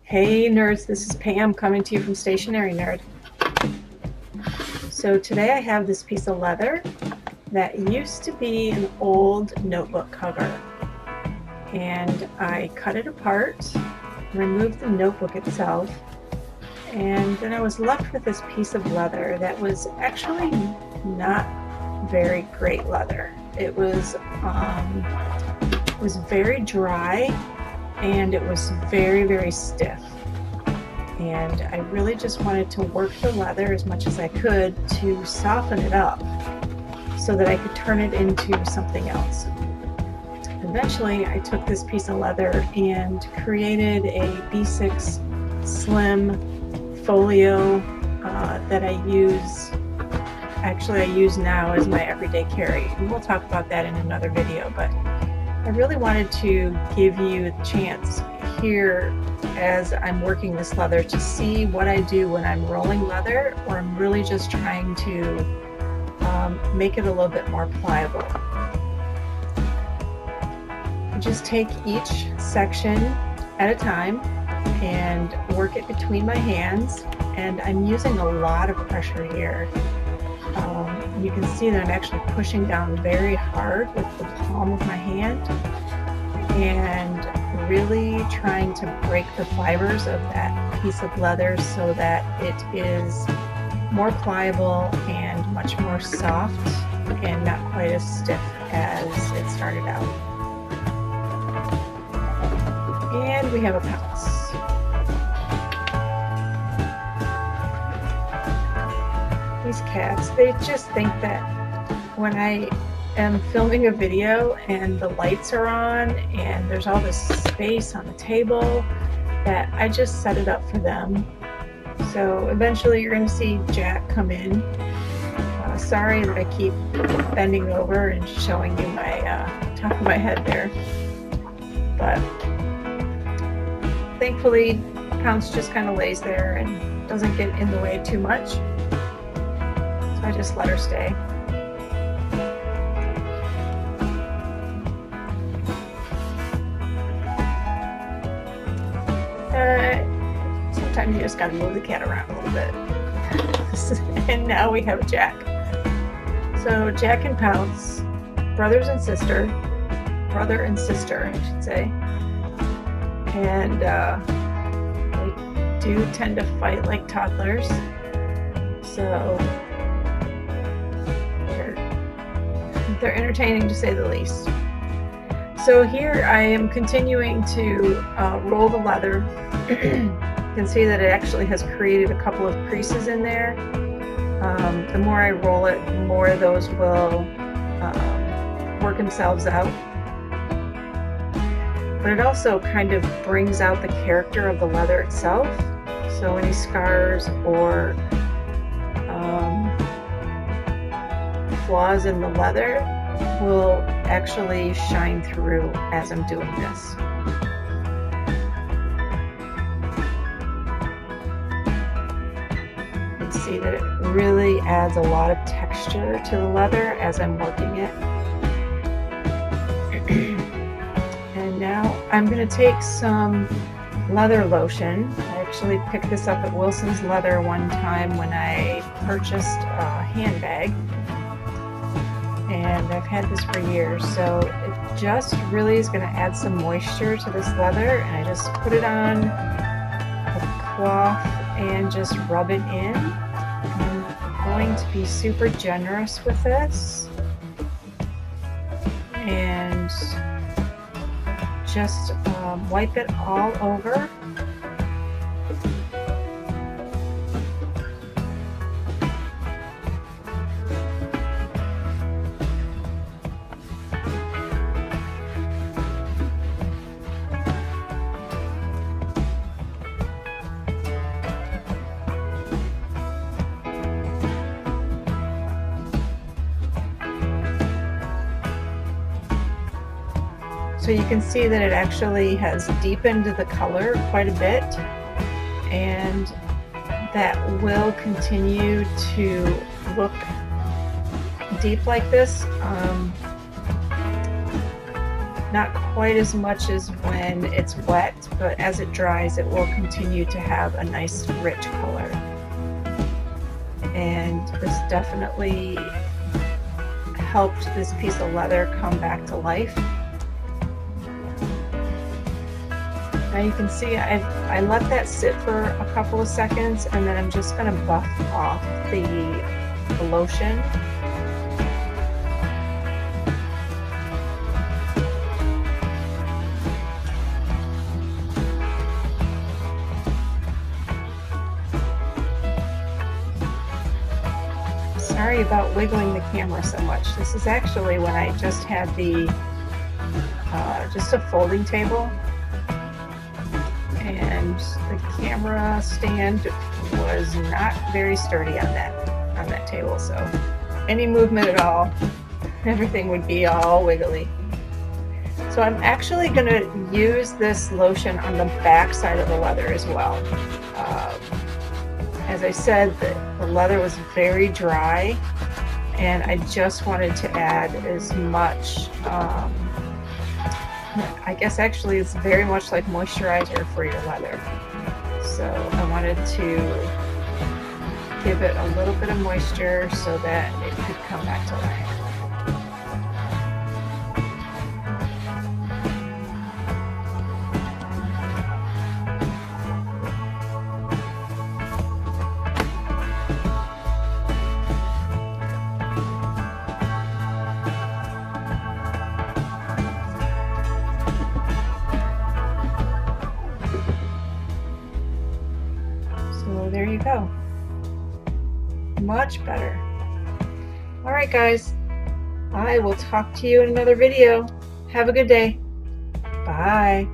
Hey nerds, this is Pam coming to you from Stationery Nerd. So today I have this piece of leather that used to be an old notebook cover, and I cut it apart, removed the notebook itself, and then I was left with this piece of leather that was actually not very great leather. It was very dry, and it was very stiff, and I really just wanted to work the leather as much as I could to soften it up so that I could turn it into something else. Eventually I took this piece of leather and created a B6 slim folio that I use now as my everyday carry, and we'll talk about that in another video. But I really wanted to give you a chance here as I'm working this leather to see what I do when I'm rolling leather, or I'm really just trying to make it a little bit more pliable. I just take each section at a time and work it between my hands, and I'm using a lot of pressure here. You can see that I'm actually pushing down very hard with the palm of my hand and really trying to break the fibers of that piece of leather so that it is more pliable and much more soft and not quite as stiff as it started out. And we have a pounce. These cats, they just think that when I am filming a video and the lights are on and there's all this space on the table, that I just set it up for them. So eventually you're going to see Jack come in. Sorry that I keep bending over and showing you my top of my head there, but thankfully Pounce just kind of lays there and doesn't get in the way too much. I just let her stay. Sometimes you just gotta move the cat around a little bit. And now we have Jack. So Jack and Pounce, brother and sister, I should say. And they do tend to fight like toddlers. So they're entertaining, to say the least. So here I am continuing to roll the leather. You can see that it actually has created a couple of creases in there. The more I roll it, the more those will work themselves out. But it also kind of brings out the character of the leather itself. So any scars or flaws in the leather will actually shine through as I'm doing this. You can see that it really adds a lot of texture to the leather as I'm working it. And now I'm going to take some leather lotion. I actually picked this up at Wilson's Leather one time when I purchased a handbag. And I've had this for years, so it just really is going to add some moisture to this leather, and I just put it on a cloth and just rub it in. I'm going to be super generous with this and just wipe it all over. So you can see that it actually has deepened the color quite a bit, and that will continue to look deep like this Not quite as much as when it's wet, but as it dries, it will continue to have a nice rich color. And this definitely helped this piece of leather come back to life. Now you can see I let that sit for a couple of seconds, and then I'm just going to buff off the lotion. Sorry about wiggling the camera so much. This is actually when I just had the just a folding table, and the camera stand was not very sturdy on that table, so any movement at all, everything would be all wiggly. So I'm actually going to use this lotion on the back side of the leather as well. As I said, the leather was very dry, and I just wanted to add as much, I guess actually it's very much like moisturizer for your leather. So I wanted to give it a little bit of moisture so that it could come back to life. So there you go. Much better. All right, guys. I will talk to you in another video. Have a good day. Bye.